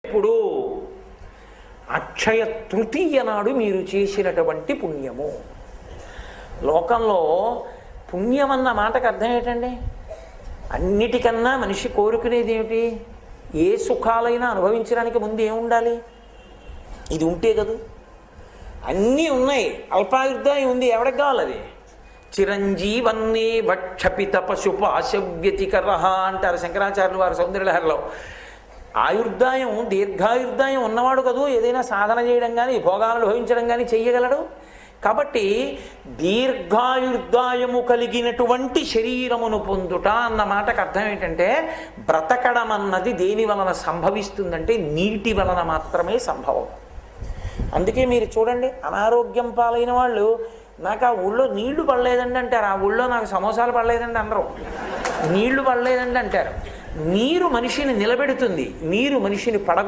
ఇప్పుడు అక్షయ తృతీయ నాడు మీరు చేసినటువంటి పుణ్యము. లోకంలో పుణ్యం అన్న మాటకు అర్థం ఏంటండి? అన్నిటికన్నా మనిషి కోరుకునేది ఏమిటి? ఏ సుఖాలైనా అనుభవించడానికి ముందు ఏముండాలి? ఇది ఉంటే కదా. అన్నీ ఉన్నాయి, అల్పాయుర్దాయం ఉంది, ఎవరికి కావాలి అది? చిరంజీవన్నే వక్షపిత పశుపాశవ్యతికర అంటారు శంకరాచార్యులు వారు సౌందర్యలహరిలో. ఆయుర్దాయం, దీర్ఘాయుర్దాయం ఉన్నవాడు కదూ ఏదైనా సాధన చేయడం కానీ భోగాలను అనుభవించడం కానీ చెయ్యగలడు. కాబట్టి దీర్ఘాయుర్దాయము కలిగినటువంటి శరీరమును పొందుట అన్న మాటకు అర్థం ఏంటంటే, బ్రతకడం అన్నది దేని వలన సంభవిస్తుందంటే నీటి వలన మాత్రమే సంభవం. అందుకే మీరు చూడండి, అనారోగ్యం పాలైన వాళ్ళు నాకు ఆ ఊళ్ళో నీళ్లు పడలేదండి అంటారు, ఆ ఊళ్ళో నాకు సమోసాలు పడలేదండి అందరూ, నీళ్లు పడలేదండి అంటారు. నీరు మనిషిని నిలబెడుతుంది, నీరు మనిషిని పడగొడుతుంది.